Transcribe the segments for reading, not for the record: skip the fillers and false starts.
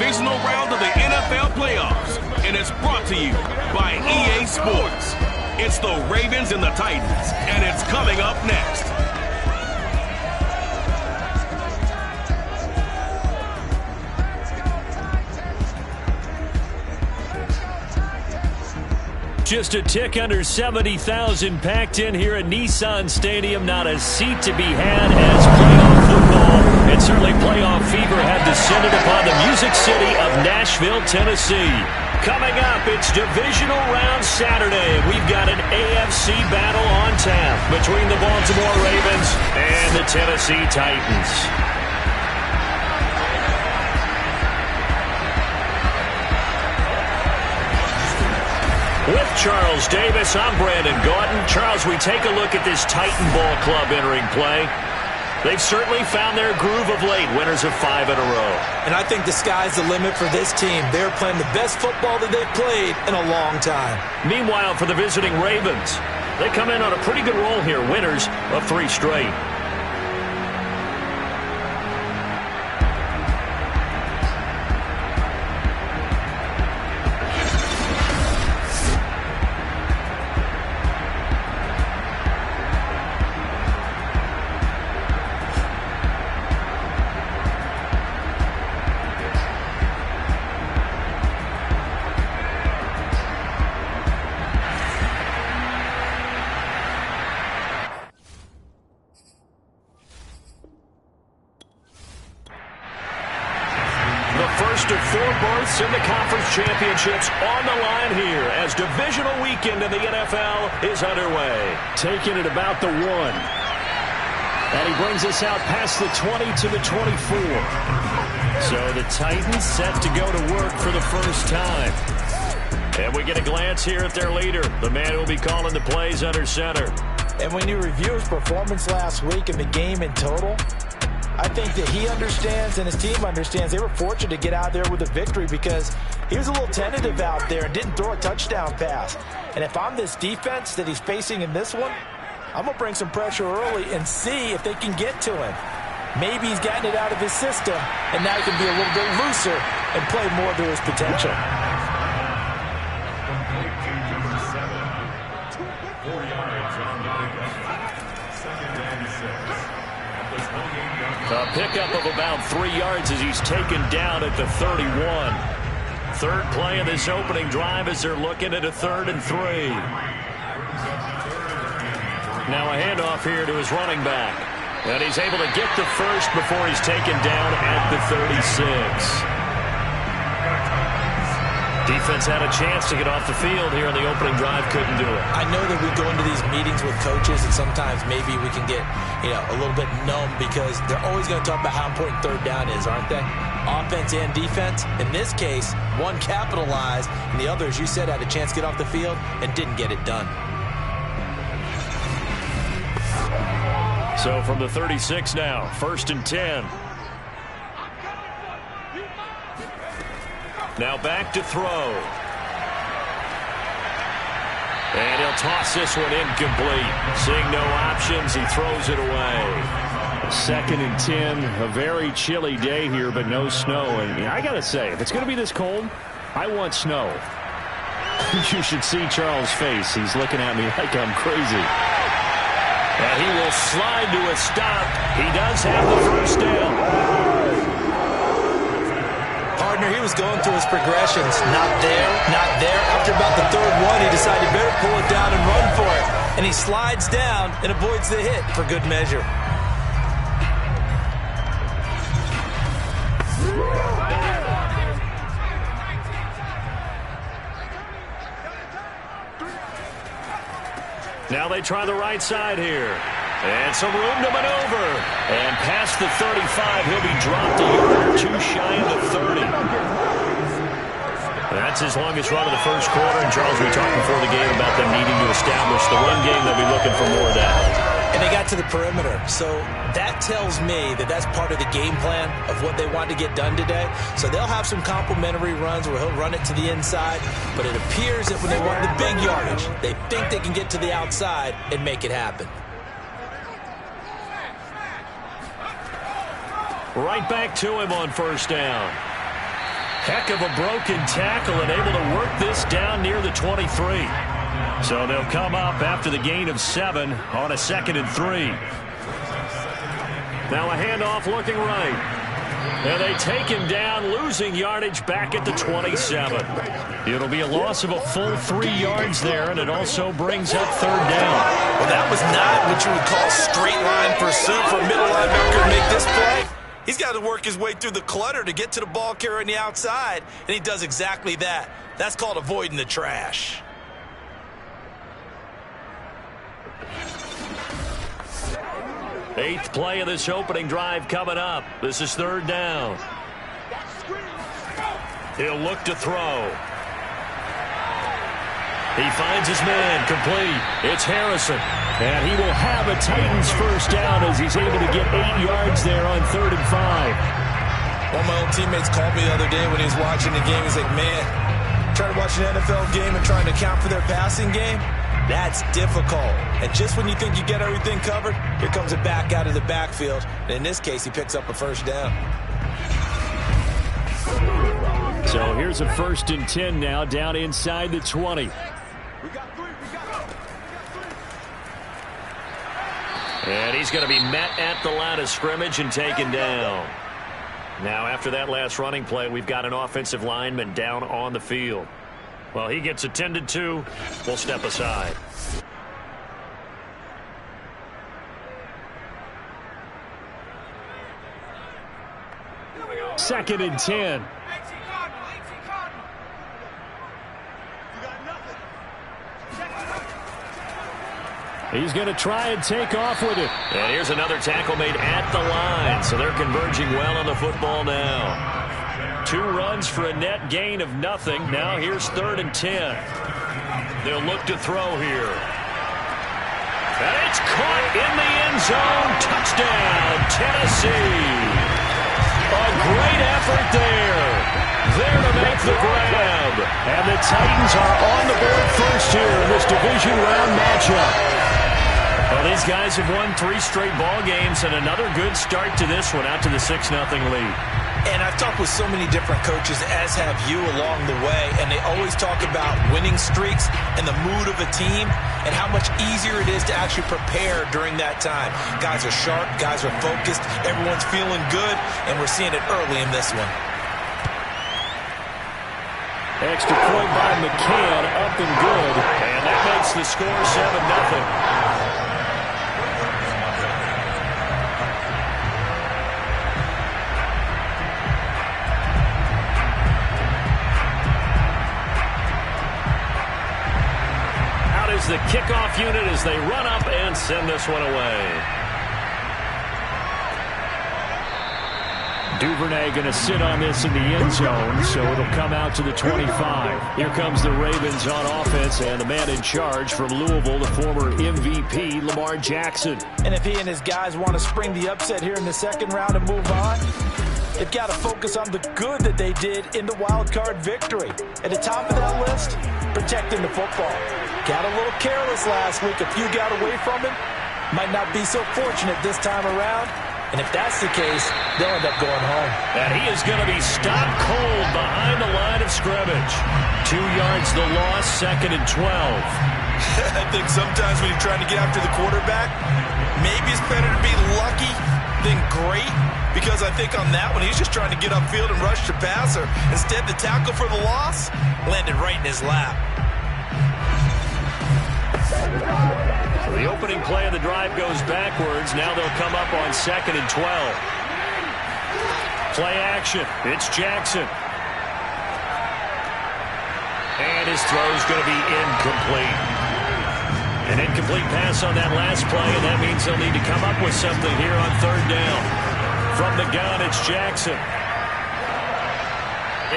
divisional round of the NFL playoffs, and it's brought to you by EA Sports. It's the Ravens and the Titans, and it's coming up next. Just a tick under 70,000 packed in here at Nissan Stadium. Not a seat to be had as playoff football and certainly playoff fever have descended upon the Music City of Nashville, Tennessee. Coming up, it's Divisional Round Saturday. We've got an AFC battle on tap between the Baltimore Ravens and the Tennessee Titans. With Charles Davis, I'm Brandon Gordon. Charles, we take a look at this Titan Ball Club entering play. They've certainly found their groove of late, winners of 5 in a row. And I think the sky's the limit for this team. They're playing the best football that they've played in a long time. Meanwhile, for the visiting Ravens, they come in on a pretty good roll here, winners of 3 straight. First of 4 berths in the conference championships on the line here as divisional weekend in the NFL is underway. Taking it about the 1. And he brings us out past the 20 to the 24. So the Titans set to go to work for the first time. And we get a glance here at their leader, the man who will be calling the plays under center. And when you review his performance last week in the game in total, I think that he understands and his team understands they were fortunate to get out there with a victory because he was a little tentative out there and didn't throw a touchdown pass. And if I'm this defense that he's facing in this one, I'm going to bring some pressure early and see if they can get to him. Maybe he's gotten it out of his system, and now he can be a little bit looser and play more to his potential. A pickup of about 3 yards as he's taken down at the 31. Third play of this opening drive as they're looking at a 3rd and 3. Now a handoff here to his running back. And he's able to get the first before he's taken down at the 36. Defense had a chance to get off the field here in the opening drive, couldn't do it. I know that we go into these meetings with coaches and sometimes maybe we can get, a little bit numb because they're always going to talk about how important 3rd down is, aren't they? Offense and defense. In this case, one capitalized and the other, as you said, had a chance to get off the field and didn't get it done. So from the 36 now, 1st and 10. Now back to throw. And he'll toss this one incomplete. Seeing no options, he throws it away. 2nd and 10, a very chilly day here, but no snow. And I got to say, if it's going to be this cold, I want snow. You should see Charles' face. He's looking at me like I'm crazy. And he will slide to a stop. He does have the first down. Partner, he was going through his progressions. Not there, not there. After about the 3rd one, he decided better pull it down and run for it. And he slides down and avoids the hit for good measure. Now they try the right side here. And some room to maneuver. And past the 35, he'll be dropped a yard or 2 shy of the 30. That's his longest run of the first quarter. And Charles, we talked before the game about them needing to establish the run game. They'll be looking for more of that. And they got to the perimeter. So that tells me that that's part of the game plan of what they want to get done today. So they'll have some complementary runs where he'll run it to the inside. But it appears that when they want the big yardage, they think they can get to the outside and make it happen. Right back to him on 1st down. Heck of a broken tackle and able to work this down near the 23. So they'll come up after the gain of 7 on a 2nd and 3. Now a handoff looking right. And they take him down, losing yardage back at the 27. It'll be a loss of a full 3 yards there, and it also brings up 3rd down. Well, that was not what you would call straight line pursuit for a middle linebacker to make this play. He's got to work his way through the clutter to get to the ball carrier on the outside, and he does exactly that. That's called avoiding the trash. Eighth play of this opening drive coming up. This is 3rd down. He'll look to throw. He finds his man complete. It's Harrison. And he will have a Titans first down as he's able to get 8 yards there on 3rd and 5. One of my old teammates called me the other day when he was watching the game. He's like, man, trying to watch an NFL game and trying to account for their passing game, that's difficult. And just when you think you get everything covered, here comes it back out of the backfield. And in this case, he picks up a first down. So here's a 1st and 10 now down inside the 20. And he's going to be met at the line of scrimmage and taken down. Now after that last running play, we've got an offensive lineman down on the field. Well, he gets attended to. We'll step aside. Second and 10. He's going to try and take off with it. And here's another tackle made at the line. So they're converging well on the football now. 2 runs for a net gain of nothing. Now here's 3rd and 10. They'll look to throw here. And it's caught in the end zone. Touchdown, Tennessee. A great effort there. There to make the grab. And the Titans are on the board first here in this division round matchup. Well, these guys have won 3 straight ball games and another good start to this one out to the 6-0 lead. And I've talked with so many different coaches, as have you along the way, and they always talk about winning streaks and the mood of a team and how much easier it is to actually prepare during that time. Guys are sharp, guys are focused, everyone's feeling good, and we're seeing it early in this one. Extra point by McCann, up and good, and that makes the score 7-0. The kickoff unit as they run up and send this one away. Duvernay going to sit on this in the end zone, so it'll come out to the 25. Here comes the Ravens on offense, and the man in charge from Louisville, the former MVP, Lamar Jackson. And if he and his guys want to spring the upset here in the 2nd round and move on, they've got to focus on the good that they did in the wild card victory. At the top of that list, protecting the football. Got a little careless last week. A few got away from him. Might not be so fortunate this time around. And if that's the case, they'll end up going home. And he is going to be stopped cold behind the line of scrimmage. 2 yards the loss, 2nd and 12. I think sometimes when you're trying to get after the quarterback, maybe it's better to be lucky than great. Because I think on that one, he's just trying to get upfield and rush the passer. Instead, the tackle for the loss landed right in his lap. So the opening play of the drive goes backwards. Now they'll come up on 2nd and 12. Play action. It's Jackson. And his throw's going to be incomplete. An incomplete pass on that last play, and that means they'll need to come up with something here on 3rd down. From the gun, it's Jackson.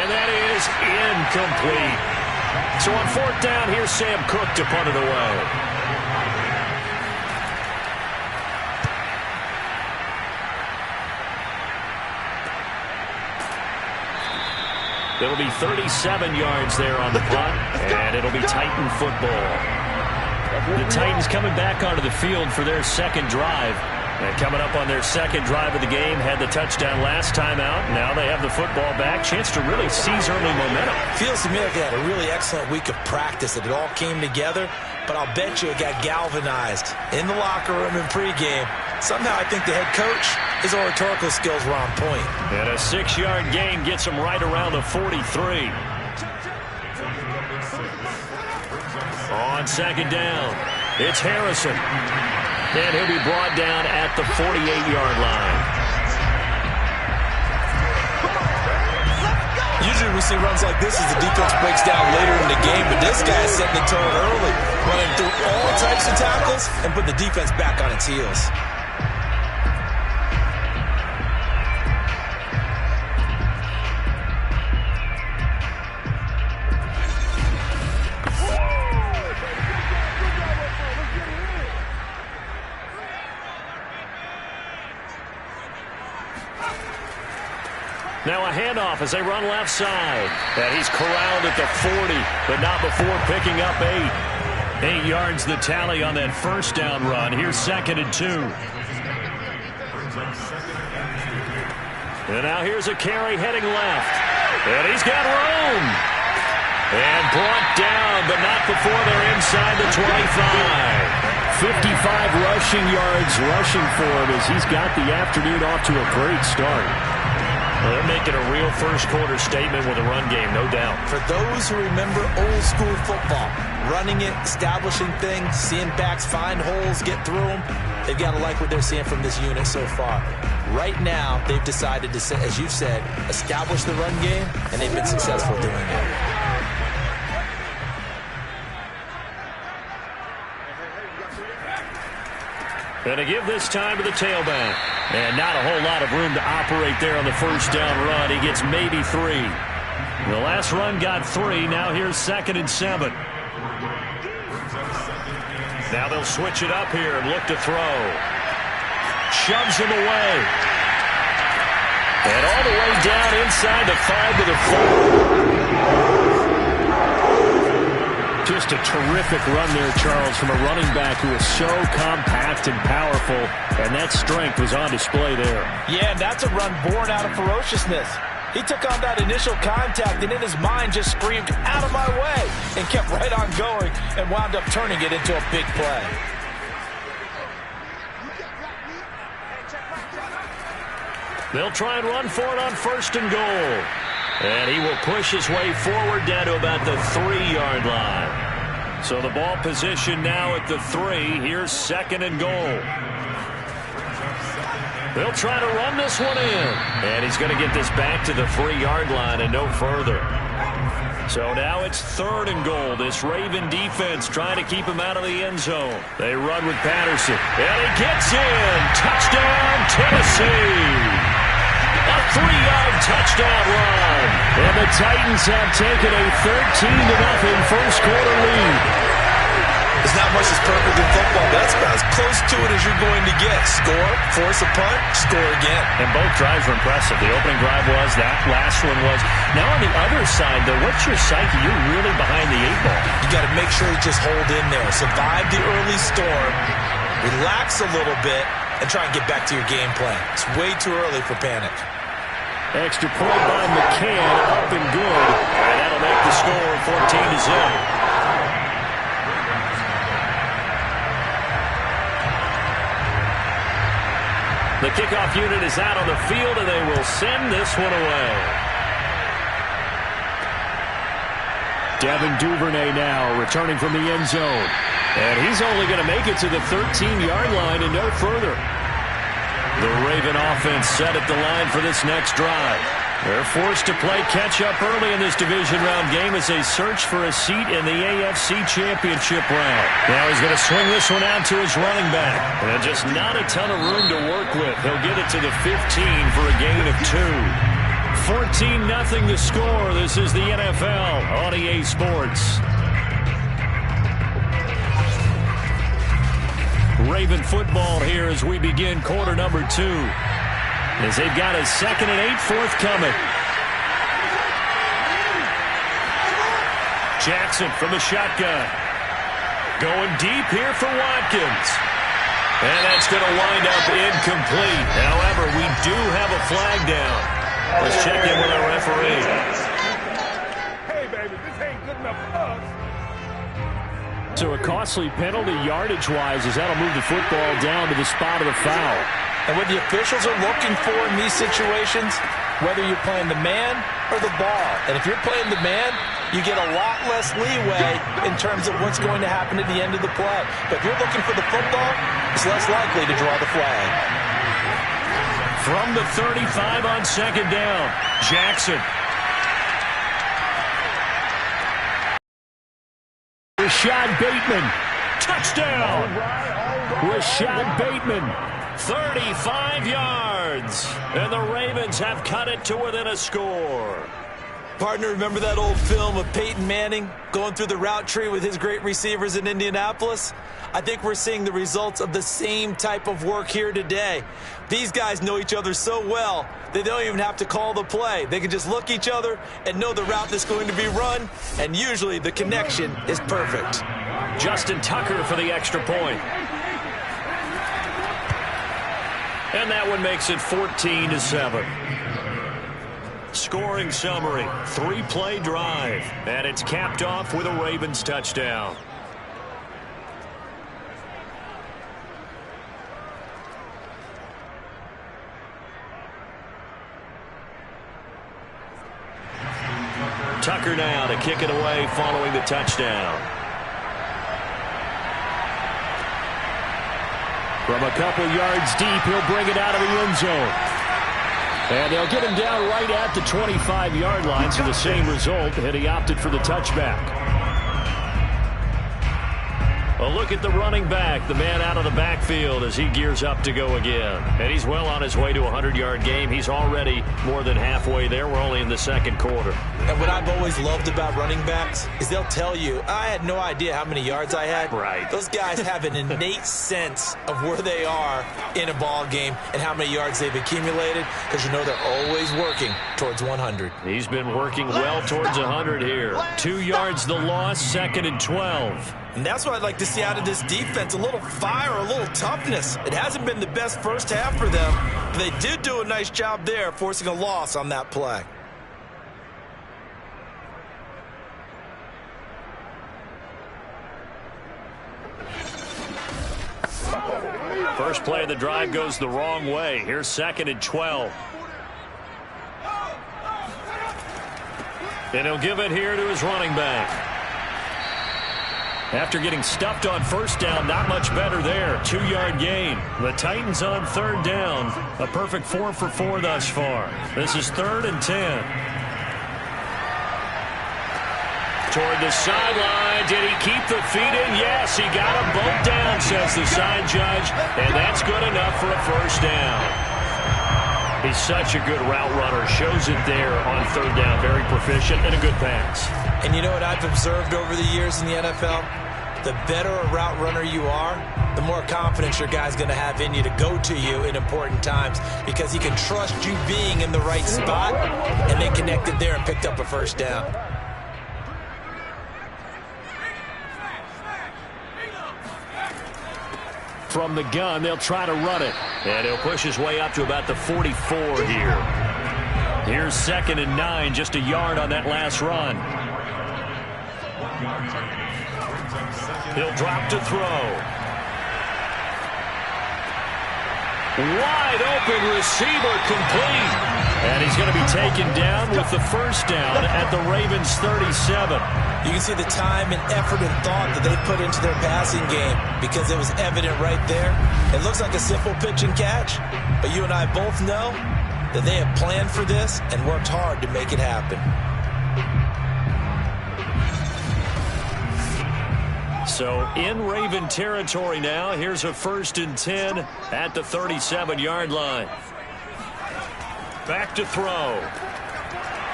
And that is incomplete. So on 4th down, here's Sam Cook to punt it away. It'll be 37 yards there on the punt, and it'll be Titan football. The Titans coming back onto the field for their 2nd drive. And coming up on their second drive of the game, had the touchdown last time out. Now they have the football back. Chance to really seize early momentum. Feels to me like they had a really excellent week of practice, that it all came together. But I'll bet you it got galvanized in the locker room in pregame. Somehow I think the head coach, his oratorical skills were on point. And a 6-yard gain gets him right around the 43. On second down, it's Harrison. And he'll be brought down at the 48-yard line. Usually we see runs like this as the defense breaks down later in the game, but this guy is setting the tone early, running through all types of tackles and put the defense back on its heels. Now a handoff as they run left side. And he's corralled at the 40, but not before picking up 8. 8 yards the tally on that first down run. Here's 2nd and 2. And now here's a carry heading left. And he's got room. And brought down, but not before they're inside the 25. 55 rushing yards rushing for him as he's got the afternoon off to a great start. Well, they're making a real first-quarter statement with a run game, no doubt. For those who remember old-school football, running it, establishing things, seeing backs find holes, get through them, they've got to like what they're seeing from this unit so far. Right now, they've decided to, as you said, establish the run game, and they've been successful doing it. Going to give this time to the tailback. And not a whole lot of room to operate there on the first down run. He gets maybe 3. The last run got 3. Now here's 2nd and 7. Now they'll switch it up here and look to throw. Shoves him away. And all the way down inside the 5 to the 4. Just a terrific run there, Charles, from a running back who is so compact and powerful, and that strength was on display there. Yeah, and that's a run born out of ferociousness. He took on that initial contact, and in his mind just screamed, "Out of my way," and kept right on going and wound up turning it into a big play. They'll try and run for it on 1st and goal. And he will push his way forward down to about the 3-yard line. So the ball position now at the 3. Here's 2nd and goal. They'll try to run this one in. And he's going to get this back to the 3-yard line and no further. So now it's 3rd and goal. This Raven defense trying to keep him out of the end zone. They run with Patterson. And he gets in. Touchdown, Tennessee. A 3-yard touchdown run. And the Titans have taken a 13-0 first-quarter lead. There's not much that's perfect in football, but that's about as close to it as you're going to get. Score, force a punt, score again. And both drives were impressive. The opening drive was, that last one was. Now on the other side, though, what's your psyche? You're really behind the 8-ball. You got to make sure you just hold in there. Survive the early storm, relax a little bit, and try and get back to your game plan. It's way too early for panic. Extra point by McCann, up and good. And that'll make the score 14-0. The kickoff unit is out on the field, and they will send this one away. Devin Duvernay now returning from the end zone. And he's only going to make it to the 13-yard line and no further. The Raven offense set at the line for this next drive. They're forced to play catch-up early in this division round game as they search for a seat in the AFC Championship round. Now he's going to swing this one out to his running back. And just not a ton of room to work with. He'll get it to the 15 for a gain of 2. 14-0 the score. This is the NFL on EA Sports. Raven football here as we begin quarter number 2. As they've got a 2nd and 8 forthcoming. Jackson from the shotgun. Going deep here for Watkins. And that's going to wind up incomplete. However, we do have a flag down. Let's check in with our referee. Hey, baby, this ain't good enough for us. So a costly penalty yardage-wise as that'll move the football down to the spot of the foul. And what the officials are looking for in these situations, whether you're playing the man or the ball, and if you're playing the man, you get a lot less leeway in terms of what's going to happen at the end of the play. But if you're looking for the football, it's less likely to draw the flag. From the 35 on second down, Jackson. Rashad Bateman, touchdown. Rashad Bateman, 35 yards. And the Ravens have cut it to within a score. Partner, remember that old film of Peyton Manning going through the route tree with his great receivers in Indianapolis? I think we're seeing the results of the same type of work here today. These guys know each other so well that they don't even have to call the play. They can just look each other and know the route that's going to be run, and usually the connection is perfect. Justin Tucker for the extra point. And that one makes it 14-7. Scoring summary, 3-play drive, and it's capped off with a Ravens touchdown. Tucker now to kick it away following the touchdown. From a couple yards deep, he'll bring it out of the end zone. And they'll get him down right at the 25-yard line, so the same result, and he opted for the touchback. A look at the running back, the man out of the backfield as he gears up to go again. And he's well on his way to a 100-yard game. He's already more than halfway there. We're only in the second quarter. And what I've always loved about running backs is they'll tell you, I had no idea how many yards I had. Right. Those guys have an innate sense of where they are in a ball game and how many yards they've accumulated, because you know they're always working towards 100. He's been working well towards 100 here. 2 yards the loss, 2nd and 12. And that's what I'd like to see out of this defense, a little fire, a little toughness. It hasn't been the best first half for them, but they did do a nice job there, forcing a loss on that play. First play of the drive goes the wrong way. Here's 2nd and 12. And he'll give it here to his running back. After getting stuffed on first down, not much better there. 2-yard gain. The Titans on 3rd down. A perfect 4 for 4 thus far. This is 3rd and 10. Toward the sideline. Did he keep the feet in? Yes, he got them both down, says the side judge. And that's good enough for a first down. He's such a good route runner. Shows it there on 3rd down. Very proficient and a good pass. And you know what I've observed over the years in the NFL? The better a route runner you are, the more confidence your guy's going to have in you to go to you in important times, because he can trust you being in the right spot, and they connected there and picked up a first down. From the gun, they'll try to run it. And he'll push his way up to about the 44 here. Here's 2nd and 9, just a yard on that last run. He'll drop to throw. Wide open receiver, complete. And he's going to be taken down with the first down at the Ravens 37. You can see the time and effort and thought that they put into their passing game, because it was evident right there. It looks like a simple pitch and catch, but you and I both know that they have planned for this and worked hard to make it happen. So in Raven territory now. Here's a 1st and 10 at the 37-yard line. Back to throw.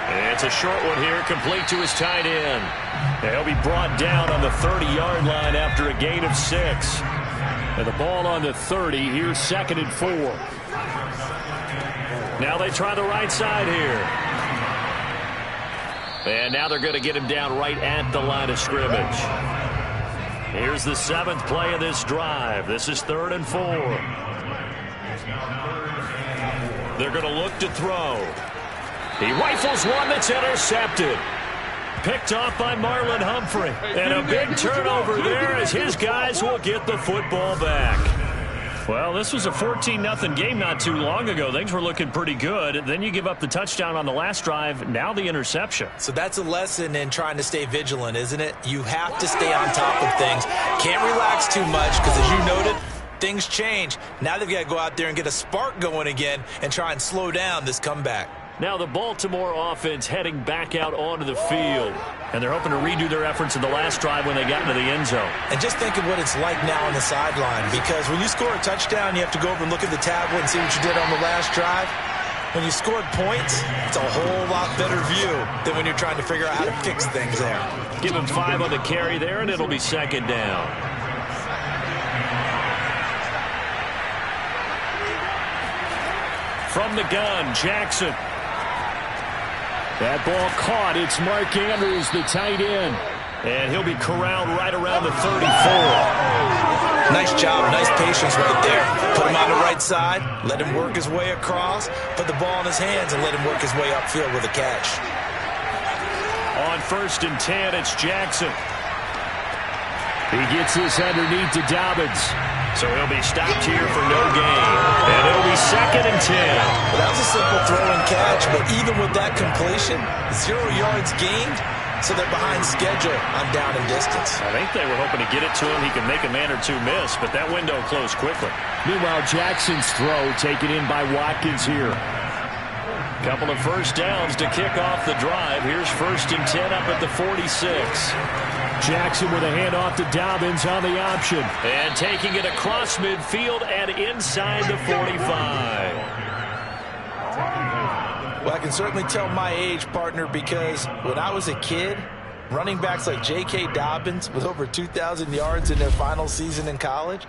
And it's a short one here, complete to his tight end. And he'll be brought down on the 30-yard line after a gain of 6. And the ball on the 30. Here's 2nd and 4. Now they try the right side here. And now they're going to get him down right at the line of scrimmage. Here's the 7th play of this drive. This is 3rd and 4. They're going to look to throw. He rifles one that's intercepted. Picked off by Marlon Humphrey. And a big turnover there as his guys will get the football back. Well, this was a 14-0 game not too long ago. Things were looking pretty good. Then you give up the touchdown on the last drive. Now the interception. So that's a lesson in trying to stay vigilant, isn't it? You have to stay on top of things. Can't relax too much because, as you noted, things change. Now they've got to go out there and get a spark going again and try and slow down this comeback. Now the Baltimore offense heading back out onto the field. And they're hoping to redo their efforts in the last drive when they got into the end zone. And just think of what it's like now on the sideline, because when you score a touchdown, you have to go over and look at the tablet and see what you did on the last drive. When you scored points, it's a whole lot better view than when you're trying to figure out how to fix things there. Give him 5 on the carry there, and it'll be 2nd down. From the gun, Jackson. That ball caught. It's Mark Andrews, the tight end. And he'll be corralled right around the 34. Nice job. Nice patience right there. Put him on the right side. Let him work his way across. Put the ball in his hands and let him work his way upfield with a catch. On 1st and 10, it's Jackson. He gets this underneath to Dobbins. So he'll be stopped here for no gain. And it'll be 2nd and 10. Well, that was a simple throw and catch, but even with that completion, 0 yards gained, so they're behind schedule on down and distance. I think they were hoping to get it to him. He could make a man or two miss, but that window closed quickly. Meanwhile, Jackson's throw taken in by Watkins here. Couple of first downs to kick off the drive. Here's 1st and 10 up at the 46. Jackson with a handoff to Dobbins on the option. And taking it across midfield and inside the 45. Well, I can certainly tell my age, partner, because when I was a kid, running backs like J.K. Dobbins with over 2,000 yards in their final season in college,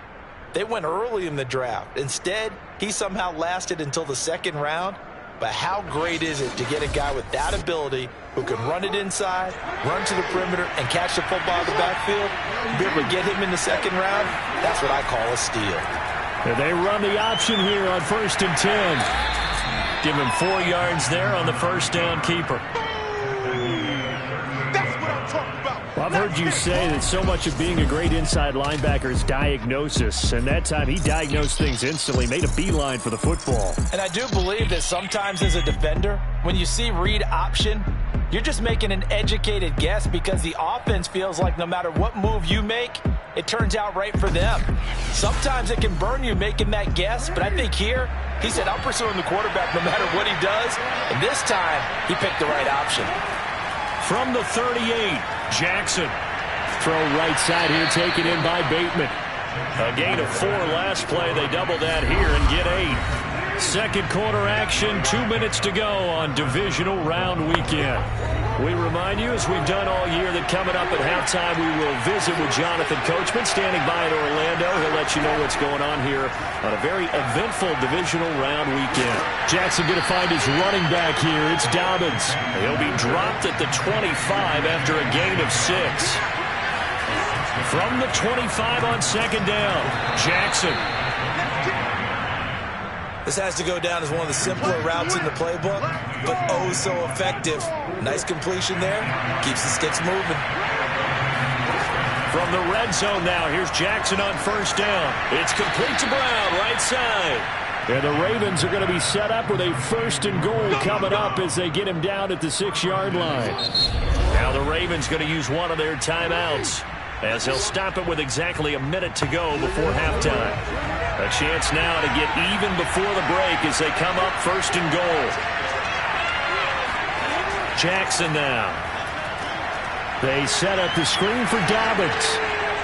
they went early in the draft. Instead, he somehow lasted until the 2nd round. But how great is it to get a guy with that ability who can run it inside, run to the perimeter, and catch the football in the backfield? Be able to get him in the 2nd round? That's what I call a steal. And they run the option here on 1st and 10. Give him 4 yards there on the first down keeper. I've heard you say that so much of being a great inside linebacker is diagnosis, and that time he diagnosed things instantly, made a beeline for the football. And I do believe that sometimes as a defender, when you see read option, you're just making an educated guess because the offense feels like no matter what move you make, it turns out right for them. Sometimes it can burn you making that guess, but I think here, he said, I'm pursuing the quarterback no matter what he does, and this time, he picked the right option. From the 38, Jackson. Throw right side here, taken in by Bateman. A gain of 4 last play. They double that here and get 8. 2nd quarter action, 2 minutes to go on Divisional Round Weekend. We remind you, as we've done all year, that coming up at halftime, we will visit with Jonathan Coachman, standing by in Orlando. He'll let you know what's going on here on a very eventful Divisional Round Weekend. Jackson going to find his running back here. It's Dobbins. He'll be dropped at the 25 after a gain of 6. From the 25 on 2nd down, Jackson. This has to go down as one of the simpler routes in the playbook, but oh so effective. Nice completion there. Keeps the sticks moving. From the red zone now, here's Jackson on 1st down. It's complete to Brown, right side. And the Ravens are going to be set up with a 1st and goal coming up as they get him down at the 6-yard line. Now the Ravens going to use one of their timeouts, as they'll stop it with exactly a minute to go before halftime. A chance now to get even before the break as they come up 1st and goal. Jackson now. They set up the screen for Dobbins.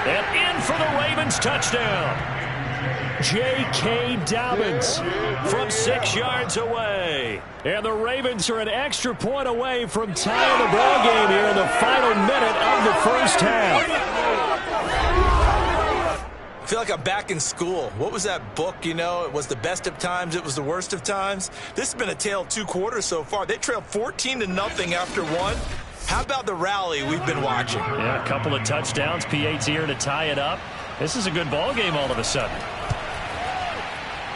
And in for the Ravens touchdown. J.K. Dobbins from 6 yards away. And the Ravens are an extra point away from tying the ball game here in the final minute of the first half. I feel like I'm back in school. What was that book, you know? It was the best of times, it was the worst of times. This has been a tale of 2 quarters so far. They trailed 14-0 after 1. How about the rally we've been watching? Yeah, a couple of touchdowns. P8's here to tie it up. This is a good ball game all of a sudden.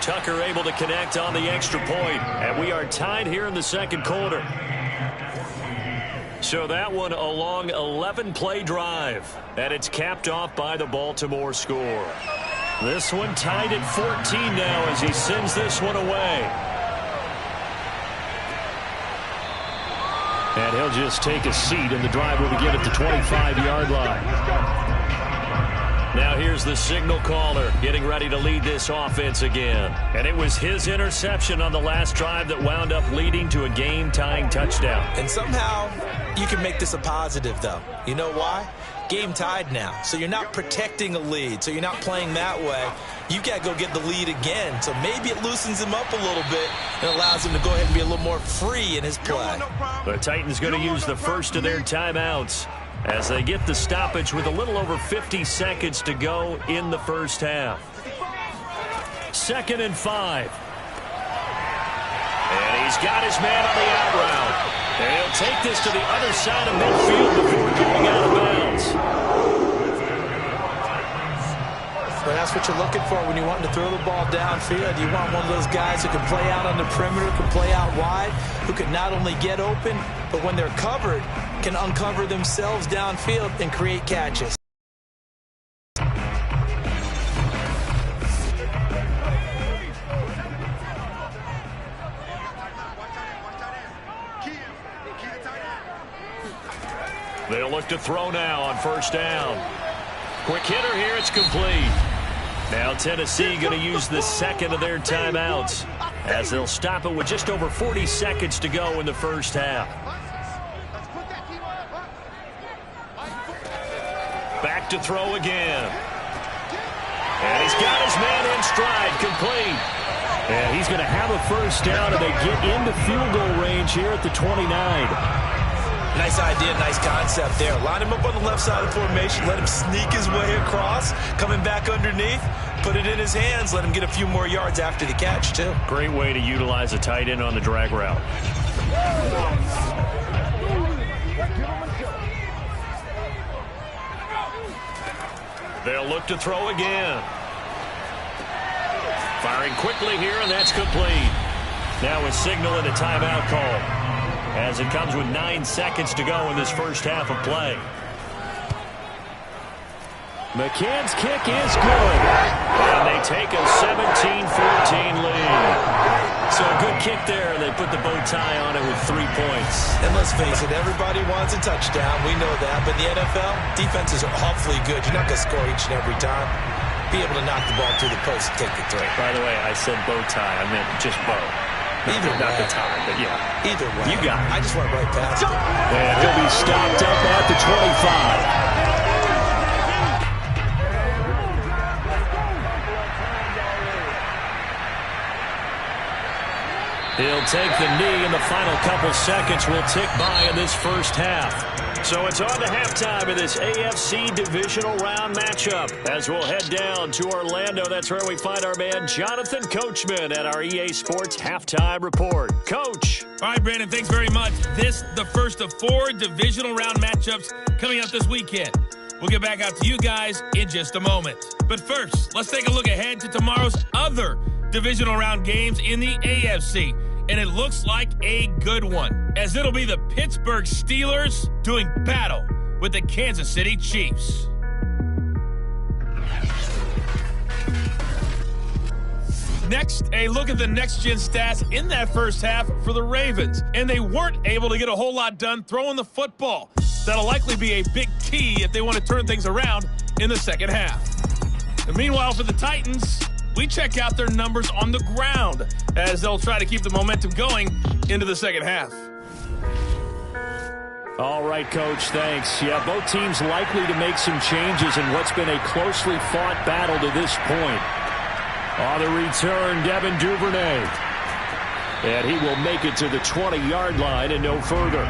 Tucker able to connect on the extra point, and we are tied here in the second quarter. So that one a long 11-play drive, and it's capped off by the Baltimore score. This one tied at 14 now as he sends this one away. And he'll just take a seat, and the drive will begin at the 25-yard line. Now here's the signal caller getting ready to lead this offense again. And it was his interception on the last drive that wound up leading to a game-tying touchdown. And somehow you can make this a positive, though. You know why? Game tied now. So you're not protecting a lead. So you're not playing that way. You got to go get the lead again. So maybe it loosens him up a little bit and allows him to go ahead and be a little more free in his play. The Titans going to use the first of their timeouts as they get the stoppage with a little over 50 seconds to go in the first half. 2nd and 5. And he's got his man on the out route. And he'll take this to the other side of midfield before going out of bounds. But that's what you're looking for when you want to throw the ball downfield. You want one of those guys who can play out on the perimeter, can play out wide, who can not only get open, but when they're covered, can uncover themselves downfield and create catches. They'll look to throw now on first down. Quick hitter here, it's complete. Now Tennessee going to use the second of their timeouts as they'll stop it with just over 40 seconds to go in the first half. Back to throw again. And he's got his man in stride, complete. And he's going to have a first down, and they get into field goal range here at the 29. Nice idea, nice concept there. Line him up on the left side of formation, let him sneak his way across, coming back underneath, put it in his hands, let him get a few more yards after the catch, too. Great way to utilize a tight end on the drag route. They'll look to throw again. Firing quickly here, and that's complete. Now a signal and a timeout call as it comes with 9 seconds to go in this first half of play. McCann's kick is good. And they take a 17-14 lead. So a good kick there, and they put the bow tie on it with 3 points. And let's face it, everybody wants a touchdown. We know that. But in the NFL, defenses are awfully good. You're not going to score each and every time. Be able to knock the ball through the post and take the three. By the way, I said bow tie. I meant just bow. Either way. Not the tie, but yeah. Either way. You got it. I just went right past it. And he'll be stopped up at the 25. He'll take the knee, and the final couple seconds will tick by in this first half. So it's on to halftime of this AFC Divisional Round matchup as we'll head down to Orlando. That's where we find our man Jonathan Coachman at our EA Sports Halftime Report. Coach. All right, Brandon, thanks very much. This, the first of 4 Divisional Round matchups coming up this weekend. We'll get back out to you guys in just a moment. But first, let's take a look ahead to tomorrow's other Divisional Round games in the AFC. And it looks like a good one, as it'll be the Pittsburgh Steelers doing battle with the Kansas City Chiefs. Next, a look at the next-gen stats in that first half for the Ravens. And they weren't able to get a whole lot done throwing the football. That'll likely be a big key if they want to turn things around in the second half. And meanwhile, for the Titans, we check out their numbers on the ground as they'll try to keep the momentum going into the second half. All right, Coach, thanks. Yeah, both teams likely to make some changes in what's been a closely fought battle to this point. On the return, Devin Duvernay. And he will make it to the 20-yard line and no further.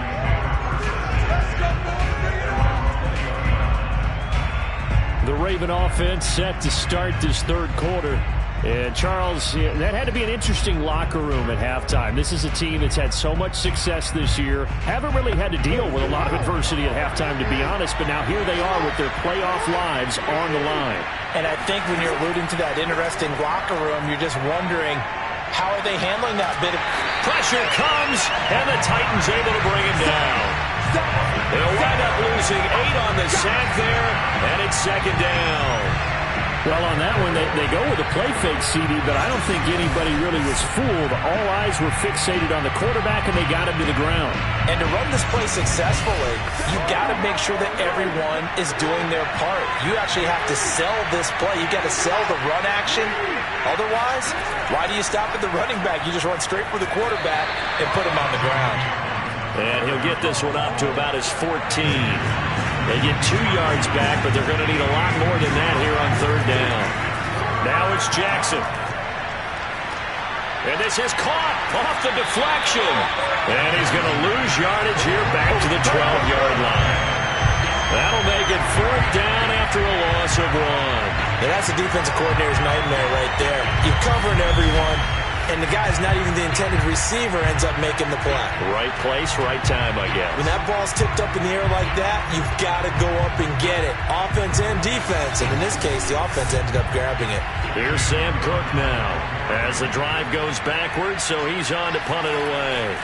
The Raven offense set to start this third quarter. And, Charles, that had to be an interesting locker room at halftime. This is a team that's had so much success this year. Haven't really had to deal with a lot of adversity at halftime, to be honest. But now here they are with their playoff lives on the line. And I think when you're alluding to that interesting locker room, you're just wondering, how are they handling that bit of pressure comes, and the Titans able to bring him down. They'll wind up losing 8 on the sack there, and it's second down. Well, on that one, they go with a play fake, CD, but I don't think anybody really was fooled. All eyes were fixated on the quarterback, and they got him to the ground. And to run this play successfully, you've got to make sure that everyone is doing their part. You actually have to sell this play. You've got to sell the run action. Otherwise, why do you stop at the running back? You just run straight for the quarterback and put him on the ground. And he'll get this one up to about his 14. They get 2 yards back, but they're going to need a lot more than that here on third down. Now it's Jackson. And this is caught off the deflection. And he's going to lose yardage here back to the 12-yard line. That'll make it fourth down after a loss of 1. Yeah, that's a defensive coordinator's nightmare right there. You're covering everyone, and the guy's not even the intended receiver ends up making the play. Right place, right time, I guess. When that ball's tipped up in the air like that, you've got to go up and get it. Offense and defense, and in this case, the offense ended up grabbing it. Here's Sam Cook now as the drive goes backwards, so he's on to punt it away.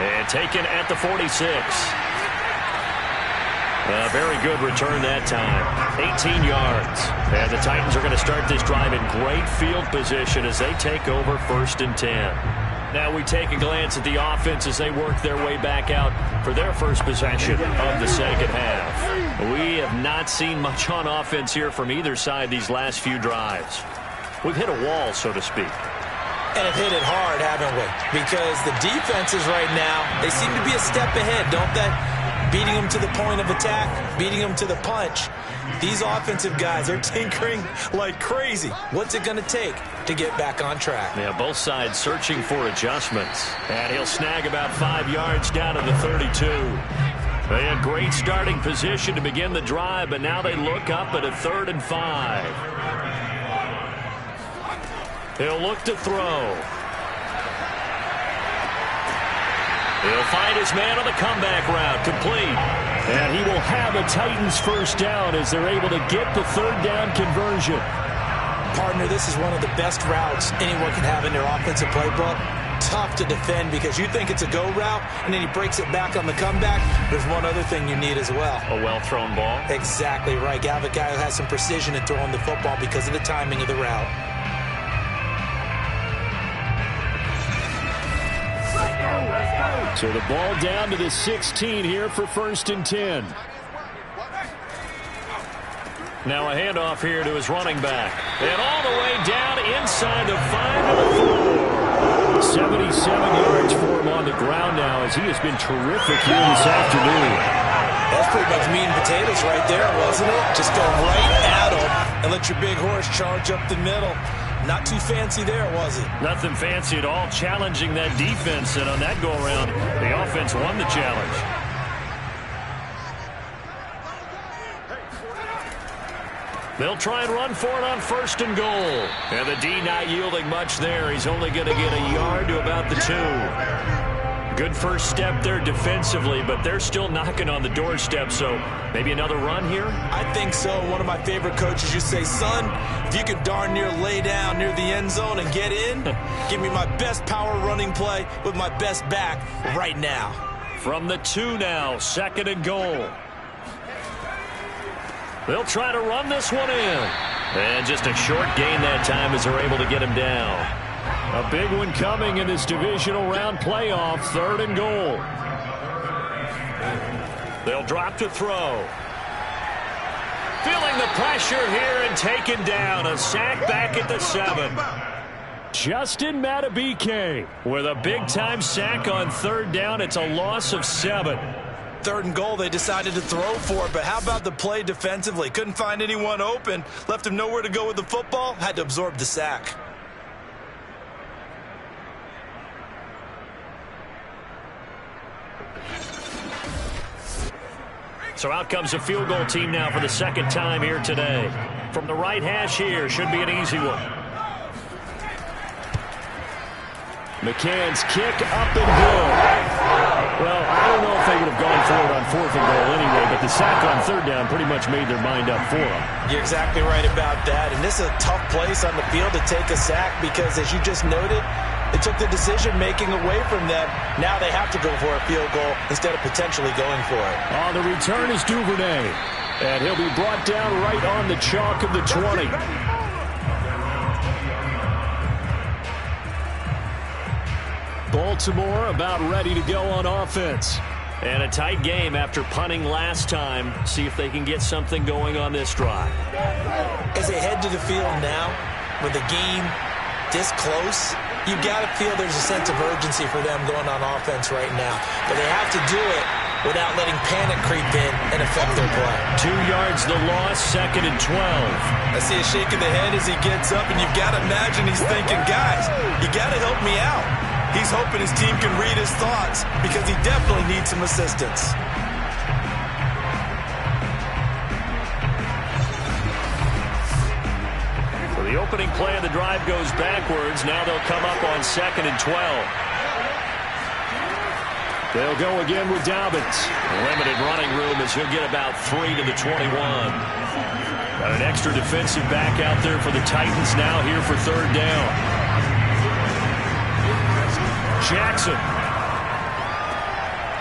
And taken at the 46. A very good return that time. 18 yards. And the Titans are going to start this drive in great field position as they take over 1st and 10. Now we take a glance at the offense as they work their way back out for their first possession of the second half. We have not seen much on offense here from either side these last few drives. We've hit a wall, so to speak. And have hit it hard, haven't we? Because the defenses right now, they seem to be a step ahead, don't they? Beating them to the point of attack, beating them to the punch. These offensive guys are tinkering like crazy. What's it going to take to get back on track? Yeah, both sides searching for adjustments. And he'll snag about 5 yards down to the 32. They had great starting position to begin the drive, but now they look up at a 3rd and 5. He'll look to throw. He'll find his man on the comeback route, complete. And he will have a Titans first down as they're able to get the 3rd down conversion. Partner, this is one of the best routes anyone can have in their offensive playbook. Tough to defend because you think it's a go route, and then he breaks it back on the comeback. There's one other thing you need as well. A well-thrown ball? Exactly right. You have a guy who has some precision in throwing the football because of the timing of the route. So the ball down to the 16 here for 1st and 10. Now a handoff here to his running back. And all the way down inside the 5 to the 4. 77 yards for him on the ground now as he has been terrific here this afternoon. That's pretty much meat and potatoes right there, wasn't it? Just go right at him and let your big horse charge up the middle. Not too fancy there, was it? Nothing fancy at all, challenging that defense, and on that go-around, the offense won the challenge. They'll try and run for it on 1st and goal. And the D not yielding much there. He's only going to get a yard to about the 2. Good first step there defensively, but they're still knocking on the doorstep, so maybe another run here? I think so. One of my favorite coaches used to say, son, if you can darn near lay down near the end zone and get in, give me my best power running play with my best back right now. From the 2 now, 2nd and goal. They'll try to run this one in. And just a short gain that time as they're able to get him down. A big one coming in this divisional round playoff, 3rd and goal. They'll drop to throw. Feeling the pressure here and taken down. A sack back at the 7. Justin Matabike with a big-time sack on 3rd down. It's a loss of 7. 3rd and goal, they decided to throw for it, but how about the play defensively? Couldn't find anyone open, left him nowhere to go with the football, had to absorb the sack. So out comes a field goal team now for the second time here today. From the right hash here, should be an easy one. McCann's kick up and good. Well, I don't know if they would have gone for it on 4th and goal anyway, but the sack on 3rd down pretty much made their mind up for them. You're exactly right about that, and this is a tough place on the field to take a sack because, as you just noted, they took the decision-making away from them. Now they have to go for a field goal instead of potentially going for it. On the return is Duvernay, and he'll be brought down right on the chalk of the 20. Baltimore about ready to go on offense. And a tight game after punting last time. See if they can get something going on this drive. As they head to the field now, with the game this close, you've got to feel there's a sense of urgency for them going on offense right now. But they have to do it without letting panic creep in and affect their play. 2 yards the loss, 2nd and 12. I see a shake of the head as he gets up, and you've got to imagine he's thinking, guys, you got to help me out. He's hoping his team can read his thoughts because he definitely needs some assistance. So the opening play of the drive goes backwards. Now they'll come up on 2nd and 12. They'll go again with Dobbins. Limited running room as he'll get about 3 to the 21. Got an extra defensive back out there for the Titans now here for 3rd down. Jackson.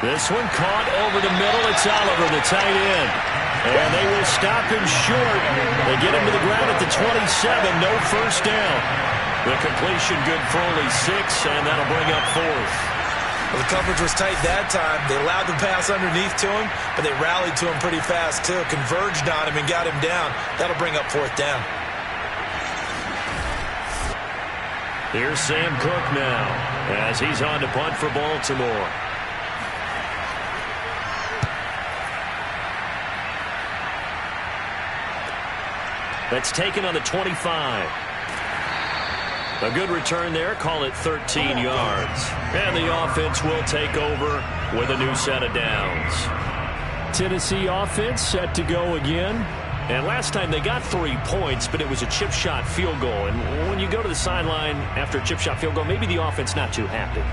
This one caught over the middle. It's Oliver, the tight end. And they will stop him short. They get him to the ground at the 27. No first down. The completion good for only 6, and that'll bring up 4th. Well, the coverage was tight that time. They allowed the pass underneath to him, but they rallied to him pretty fast, too. Converged on him and got him down. That'll bring up 4th down. Here's Sam Cook now as he's on to punt for Baltimore. That's taken on the 25. A good return there. Call it 13 yards. And the offense will take over with a new set of downs. Tennessee offense set to go again. And last time they got 3 points, but it was a chip shot field goal. And when you go to the sideline after a chip shot field goal, maybe the offense not too happy.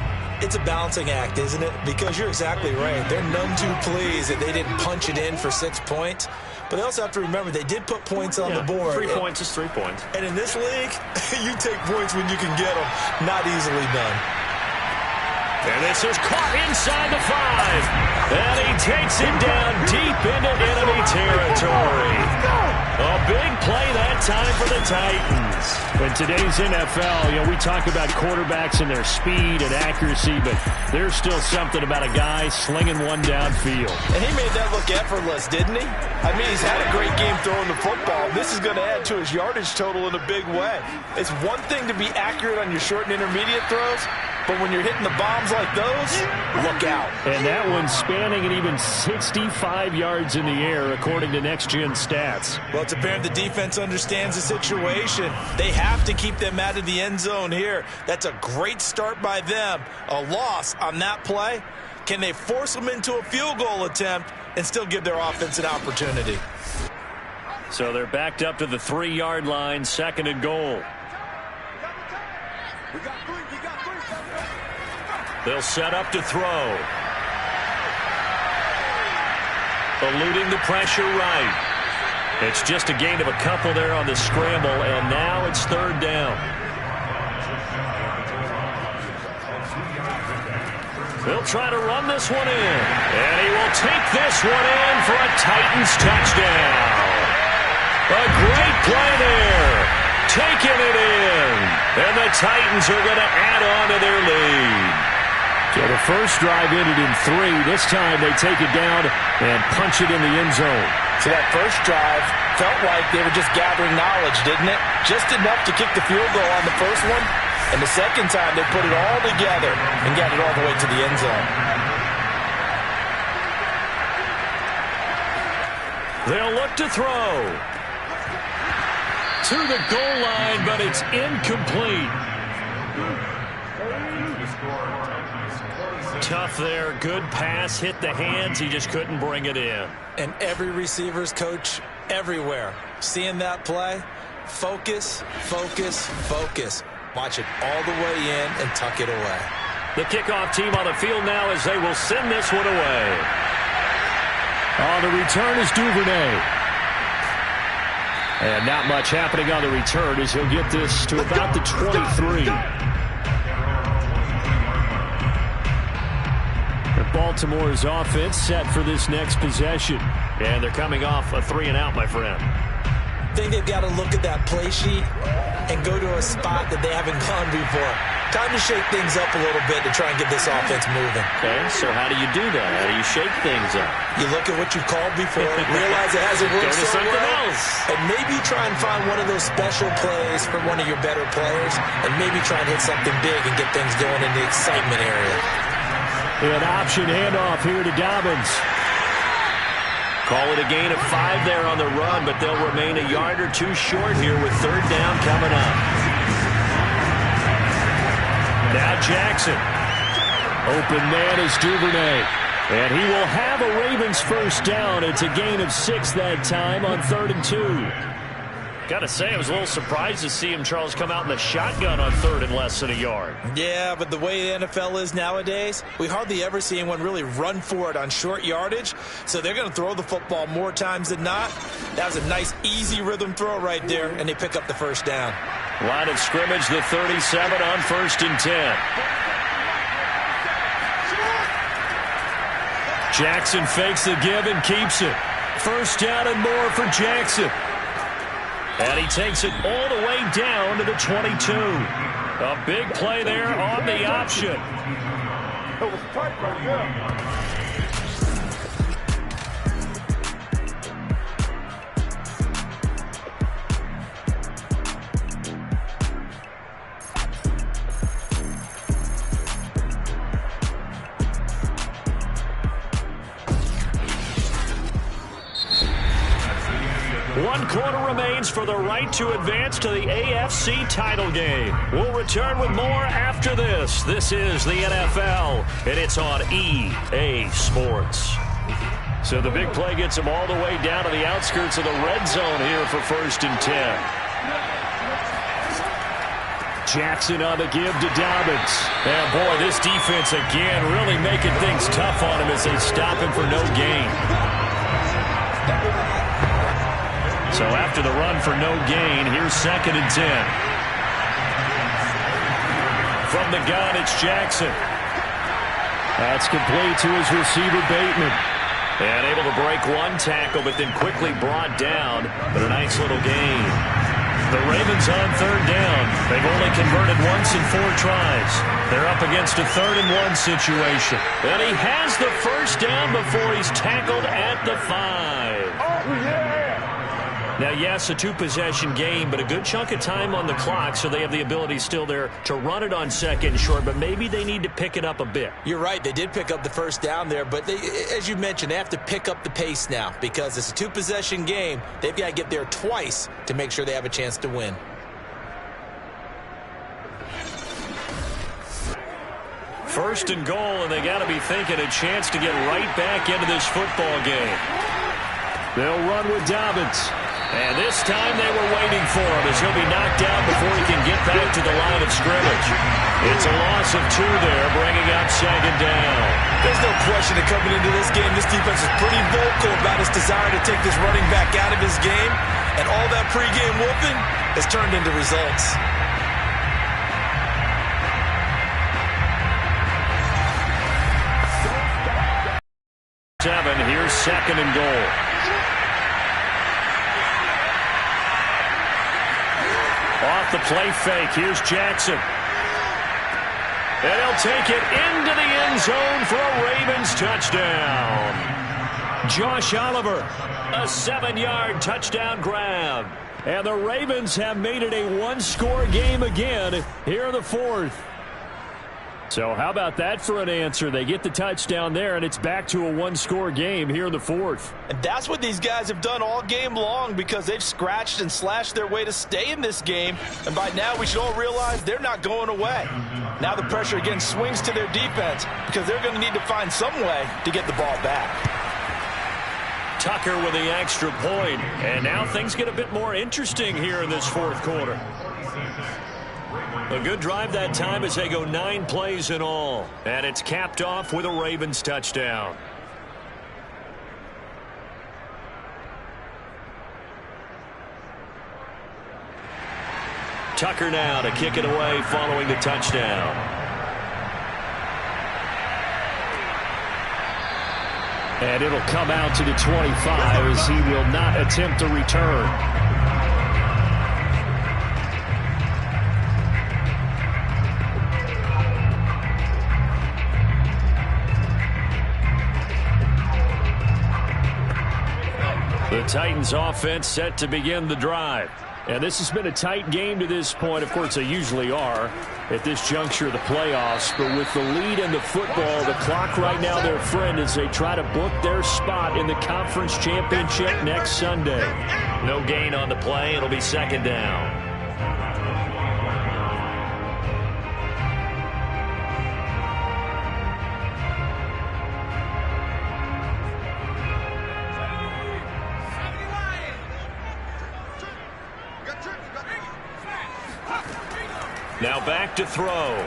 It's a balancing act, isn't it? Because you're exactly right. They're none too pleased that they didn't punch it in for 6 points. But they also have to remember they did put points on the board. 3 points is 3 points. And in this league, you take points when you can get them. Not easily done. And this is caught inside the 5. And he takes it down deep into enemy territory. A big play that time for the Titans. In today's NFL, we talk about quarterbacks and their speed and accuracy, but there's still something about a guy slinging one downfield. And he made that look effortless, didn't he? I mean, he's had a great game throwing the football. This is going to add to his yardage total in a big way. It's one thing to be accurate on your short and intermediate throws, but when you're hitting the bombs like those, look out. And that one's spanning an even 65 yards in the air, according to Next Gen Stats. Well, it's apparent the defense understands the situation. They have to keep them out of the end zone here. That's a great start by them. A loss on that play. Can they force them into a field goal attempt and still give their offense an opportunity? So they're backed up to the 3-yard line, 2nd and goal. They'll set up to throw. Eluding the pressure right. It's just a gain of a couple there on the scramble, and now it's 3rd down. They'll try to run this one in. And he will take this one in for a Titans touchdown. A great play there. Taking it in. And the Titans are going to add on to their lead. So the first drive ended in 3. This time they take it down and punch it in the end zone. So that first drive felt like they were just gathering knowledge, didn't it? Just enough to kick the field goal on the first one. And the second time they put it all together and got it all the way to the end zone. They'll look to throw. To the goal line, but it's incomplete. tough there. Good pass, hit the hands. He just couldn't bring it in. And every receiver's coach everywhere. Seeing that play, focus, focus, focus. Watch it all the way in and tuck it away. The kickoff team on the field now as they will send this one away. On the return is Duvernay. And not much happening on the return as he'll get this to about the 23. Baltimore's offense set for this next possession. And they're coming off a 3-and-out, my friend. I think they've got to look at that play sheet and go to a spot that they haven't gone before. Time to shake things up a little bit to try and get this offense moving. Okay, so how do you do that? How do you shake things up? You look at what you called before, realize it hasn't worked Go to so something well, else. and maybe try and find one of those special plays for one of your better players, and maybe try and hit something big and get things going in the excitement area. An option handoff here to Dobbins. Call it a gain of 5 there on the run, but they'll remain a yard or two short here with 3rd down coming up. Now Jackson. Open man is Duvernay. And he will have a Ravens 1st down. It's a gain of 6 that time on 3rd and 2. Got to say, I was a little surprised to see him, Charles, come out in the shotgun on 3rd and less than a yard. Yeah, but the way the NFL is nowadays, we hardly ever see anyone really run for it on short yardage. So they're going to throw the football more times than not. That was a nice, easy rhythm throw right there, and they pick up the 1st down. Line of scrimmage, the 37 on 1st and 10. Jackson fakes the give and keeps it. 1st down and more for Jackson. And he takes it all the way down to the 22. A big play there on the option. It was tight right there. One quarter remains for the right to advance to the AFC title game. We'll return with more after this. This is the NFL, and it's on EA Sports. So the big play gets him all the way down to the outskirts of the red zone here for 1st and 10. Jackson on the give to Dobbins. And boy, this defense again really making things tough on him as they stop him for no gain. So after the run for no gain, here's 2nd and 10. From the gun, it's Jackson. That's complete to his receiver, Bateman. And able to break one tackle, but then quickly brought down. But a nice little gain. The Ravens on 3rd down. They've only converted once in 4 tries. They're up against a 3rd and 1 situation. And he has the 1st down before he's tackled at the 5. Oh, yeah. Now, yes, a 2-possession game, but a good chunk of time on the clock, so they have the ability still there to run it on 2nd and short, but maybe they need to pick it up a bit. You're right. They did pick up the 1st down there, but they, as you mentioned, they have to pick up the pace now because it's a 2-possession game. They've got to get there twice to make sure they have a chance to win. First and goal, and they got to be thinking a chance to get right back into this football game. They'll run with Dobbins. And this time they were waiting for him as he'll be knocked out before he can get back to the line of scrimmage. It's a loss of 2 there, bringing up 2nd down. There's no question that coming into this game, this defense is pretty vocal about its desire to take this running back out of his game. And all that pregame whooping has turned into results. Here's 2nd and goal. Off the play fake, here's Jackson. And he'll take it into the end zone for a Ravens touchdown. Josh Oliver, a 7-yard touchdown grab. And the Ravens have made it a 1-score game again here in the 4th. So how about that for an answer? They get the touchdown there, and it's back to a one-score game here in the fourth. And that's what these guys have done all game long because they've scratched and slashed their way to stay in this game. And by now, we should all realize they're not going away. Now the pressure again swings to their defense because they're going to need to find some way to get the ball back. Tucker with the extra point. And now things get a bit more interesting here in this fourth quarter. A good drive that time as they go 9 plays in all. And it's capped off with a Ravens touchdown. Tucker now to kick it away following the touchdown. And it'll come out to the 25 as he will not attempt to return. The Titans offense set to begin the drive. And this has been a tight game to this point. Of course, they usually are at this juncture of the playoffs. But with the lead in the football, the clock right now their friend as they try to book their spot in the conference championship next Sunday. No gain on the play. It'll be second down. Now back to throw.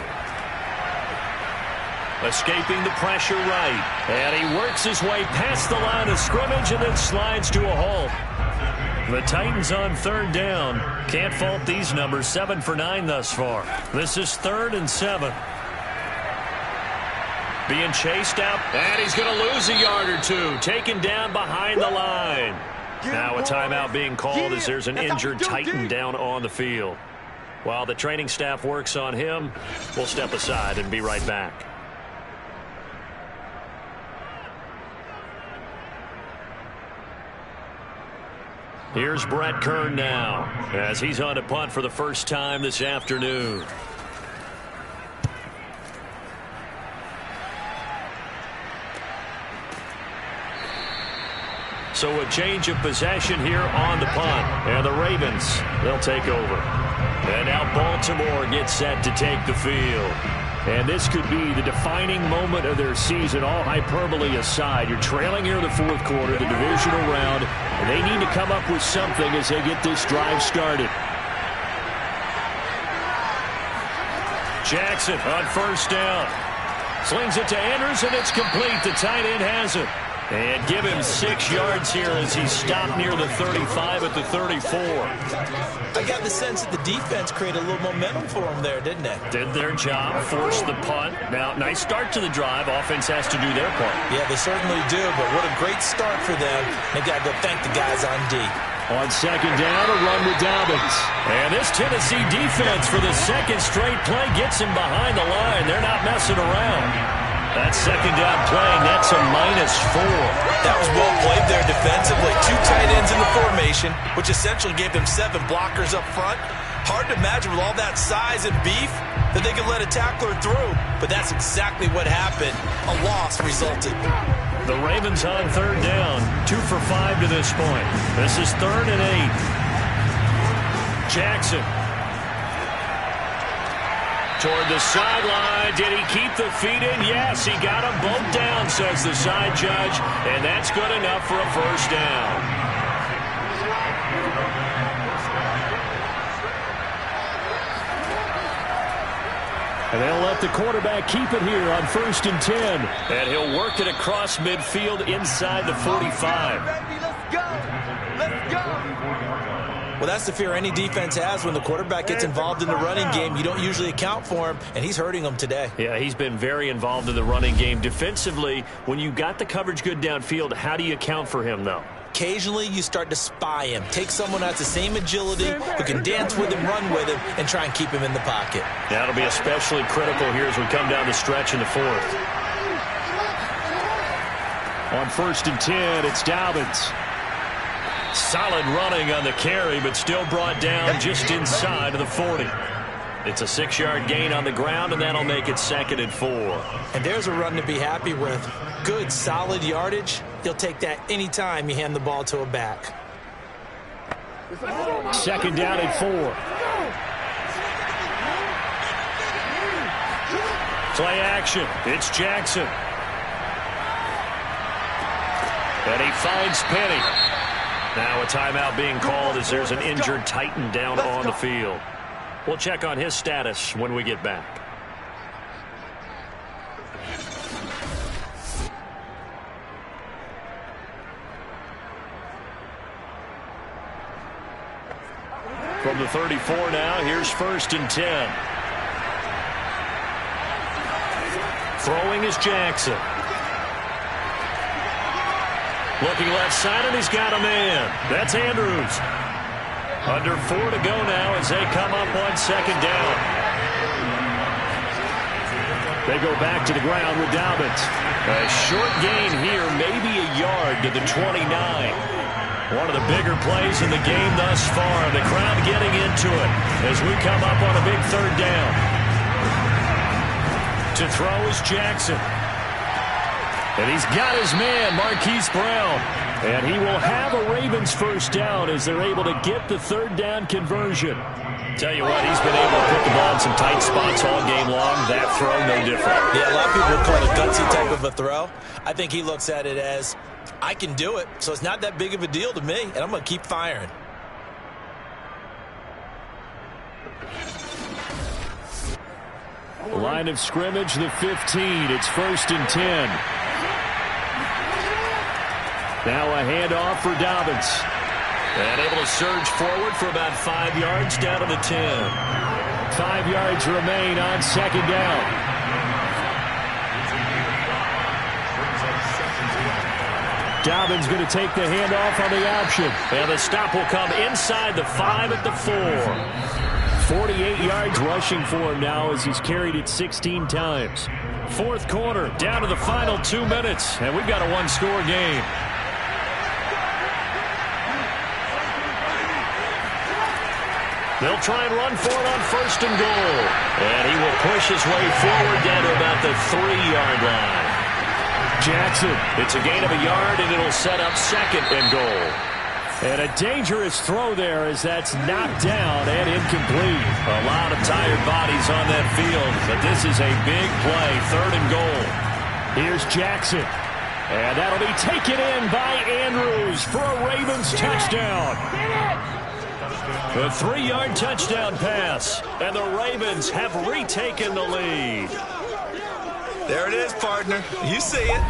Escaping the pressure right. And he works his way past the line of scrimmage and then slides to a halt. The Titans on third down. Can't fault these numbers. 7 for 9 thus far. This is 3rd and 7. Being chased out. And he's going to lose a yard or two. Taken down behind the line. Now a timeout being called as there's an injured Titan down on the field. While the training staff works on him, we'll step aside and be right back. Here's Brett Kern now as he's on to punt for the first time this afternoon. So a change of possession here on the punt. And the Ravens, they'll take over. And now Baltimore gets set to take the field. And this could be the defining moment of their season, all hyperbole aside. You're trailing here in the fourth quarter, the divisional round, and they need to come up with something as they get this drive started. Jackson on first down. Slings it to Andrews, and it's complete. The tight end has it. And give him 6 yards here as he stopped near the 35 at the 34. I got the sense that the defense created a little momentum for them there, didn't they? Did their job, forced the punt. Now, nice start to the drive. Offense has to do their part. Yeah, they certainly do, but what a great start for them. They've got to go thank the guys on D. On second down, a run with Dobbins. And this Tennessee defense for the second straight play gets him behind the line. They're not messing around. That second down play, that's a -4. That was well played there defensively. 2 tight ends in the formation, which essentially gave them 7 blockers up front. Hard to imagine with all that size and beef that they could let a tackler through. But that's exactly what happened. A loss resulted. The Ravens on third down. 2 for 5 to this point. This is 3rd and 8. Jackson. Toward the sideline. Did he keep the feet in? Yes, he got them both down, says the side judge. And that's good enough for a first down. And they'll let the quarterback keep it here on 1st and 10. And he'll work it across midfield inside the 45. Let's go. Let's go. Well, that's the fear any defense has when the quarterback gets involved in the running game. You don't usually account for him, and he's hurting them today. Yeah, he's been very involved in the running game. Defensively, when you got the coverage good downfield, how do you account for him, though? Occasionally, you start to spy him. Take someone that's the same agility, who can dance with him, run with him, and try and keep him in the pocket. That'll be especially critical here as we come down the stretch in the fourth. On 1st and 10, it's Dobbins. Solid running on the carry, but still brought down just inside of the 40. It's a 6-yard gain on the ground, and that'll make it 2nd and 4. And there's a run to be happy with. Good, solid yardage. You'll take that anytime you hand the ball to a back. 2nd down and 4. Play action. It's Jackson. And he finds Penny. Now a timeout being called as there's an injured Titan down on the field. We'll check on his status when we get back. From the 34 now, here's 1st and 10. Throwing is Jackson. Looking left side, and he's got a man. That's Andrews. Under 4 to go now as they come up on 2nd down. They go back to the ground with Dobbins. A short gain here, maybe a yard to the 29. One of the bigger plays in the game thus far. The crowd getting into it as we come up on a big 3rd down. To throw is Jackson. And he's got his man, Marquise Brown. And he will have a Ravens 1st down as they're able to get the 3rd down conversion. Tell you what, he's been able to put the ball in some tight spots all game long. That throw, no different. Yeah, a lot of people would call it a gutsy type of a throw. I think he looks at it as, I can do it, so it's not that big of a deal to me, and I'm going to keep firing. Line of scrimmage, the 15. It's 1st and 10. Now a handoff for Dobbins. And able to surge forward for about 5 yards down to the 10. 5 yards remain on 2nd down. Dobbins going to take the handoff on the option. And the stop will come inside the 5 at the 4. 48 yards rushing for him now as he's carried it 16 times. 4th quarter, down to the final 2 minutes. And we've got a 1-score game. They'll try and run for it on 1st and goal. And he will push his way forward down to about the 3-yard line. Jackson, it's a gain of a yard, and it'll set up 2nd and goal. And a dangerous throw there as that's knocked down and incomplete. A lot of tired bodies on that field, but this is a big play, 3rd and goal. Here's Jackson. And that'll be taken in by Andrews for a Ravens touchdown. A 3-yard touchdown pass, and the Ravens have retaken the lead. There it is, partner. You see it.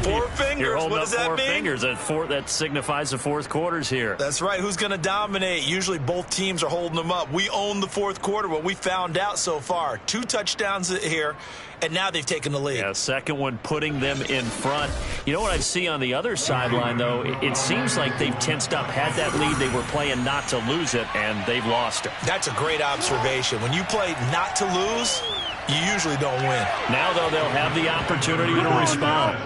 4 fingers. What does that mean? 4 fingers. That signifies the 4th quarter's here. That's right. Who's going to dominate? Usually both teams are holding them up. We own the 4th quarter, what we found out so far. 2 touchdowns here, and now they've taken the lead. Yeah, 2nd one putting them in front. You know what I see on the other sideline, though? It seems like they've tensed up, had that lead. They were playing not to lose it, and they've lost it. That's a great observation. When you play not to lose, you usually don't win. Now, though, they'll have the opportunity to respond.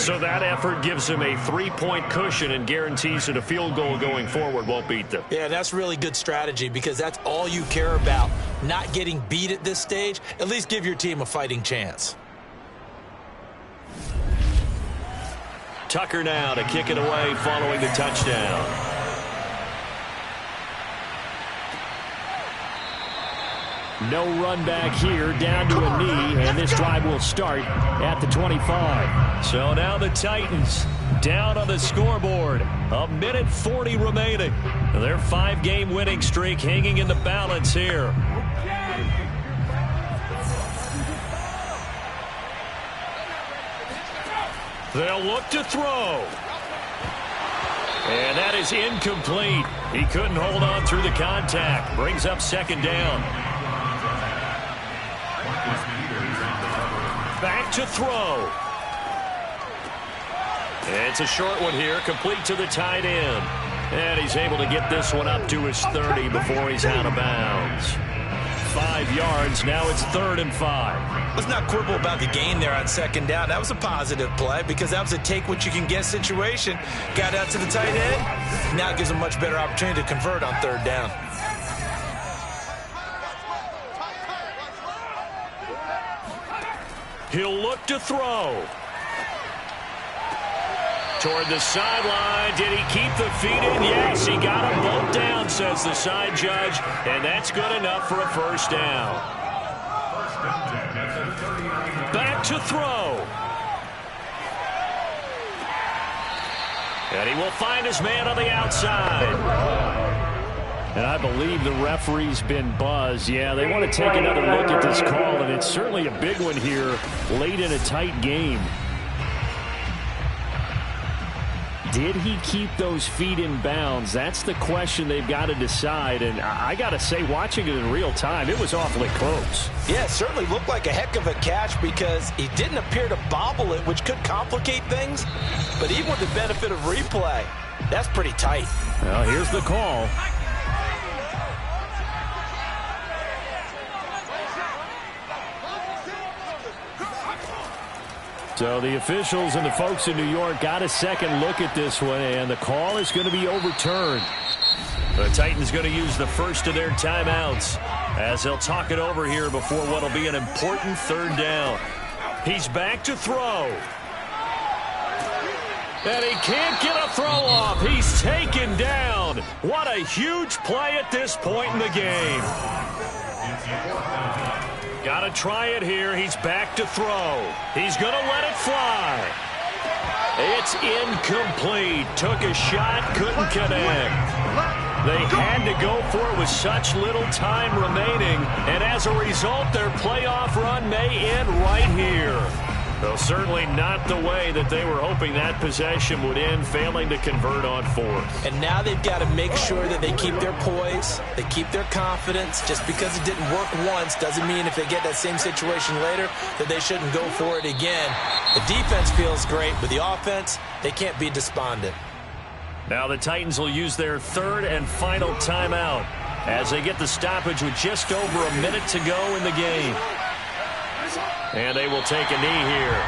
So that effort gives them a 3-point cushion and guarantees that a field goal going forward won't beat them. Yeah, that's really good strategy because that's all you care about. Not getting beat at this stage. At least give your team a fighting chance. Tucker now to kick it away following the touchdown. No run back here, down to a knee, and this drive will start at the 25. So now the Titans down on the scoreboard. 1:40 remaining. Their 5-game winning streak hanging in the balance here. They'll look to throw. And that is incomplete. He couldn't hold on through the contact. Brings up 2nd down. Back to throw. It's a short one here, complete to the tight end. And he's able to get this one up to his 30 before he's out of bounds. 5 yards, now it's 3rd and 5. Let's not quibble about the gain there on 2nd down. That was a positive play because that was a take-what-you-can-get situation. Got out to the tight end. Now it gives him a much better opportunity to convert on 3rd down. He'll look to throw. Toward the sideline. Did he keep the feet in? Yes, he got them both down, says the side judge. And that's good enough for a first down. Back to throw. And he will find his man on the outside. And I believe the referee's been buzzed. Yeah, they want to take another look at this call, and it's certainly a big one here late in a tight game. Did he keep those feet in bounds? That's the question they've got to decide. And I got to say, watching it in real time, it was awfully close. Yeah, it certainly looked like a heck of a catch because he didn't appear to bobble it, which could complicate things. But even with the benefit of replay, that's pretty tight. Well, here's the call. So the officials and the folks in New York got a second look at this one, and the call is going to be overturned. The Titans going to use the first of their timeouts as they'll talk it over here before what will be an important third down. He's back to throw. And he can't get a throw off. He's taken down. What a huge play at this point in the game. Got to try it here. He's back to throw. He's going to let it fly. It's incomplete. Took a shot, couldn't connect. They had to go for it with such little time remaining, and as a result, their playoff run may end right here. Though certainly not the way that they were hoping that possession would end, failing to convert on fourth. And now they've got to make sure that they keep their poise, they keep their confidence. Just because it didn't work once doesn't mean if they get that same situation later that they shouldn't go for it again. The defense feels great, but the offense, they can't be despondent. Now the Titans will use their third and final timeout as they get the stoppage with just over a minute to go in the game. And they will take a knee here.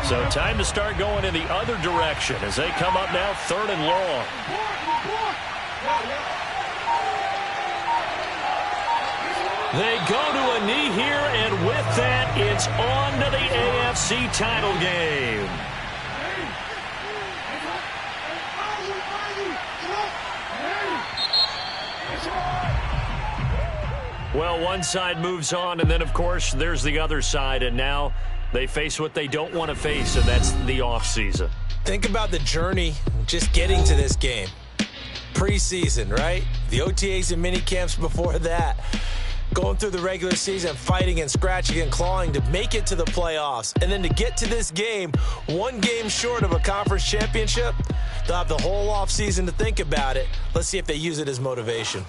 So time to start going in the other direction as they come up now third and long. They go to a knee here, and with that, it's on to the AFC title game. Well, one side moves on, and then, of course, there's the other side, and now they face what they don't want to face, and that's the offseason. Think about the journey just getting to this game. Preseason, right? The OTAs and mini camps before that. Going through the regular season, fighting and scratching and clawing to make it to the playoffs. And then to get to this game, one game short of a conference championship, they'll have the whole offseason to think about it. Let's see if they use it as motivation.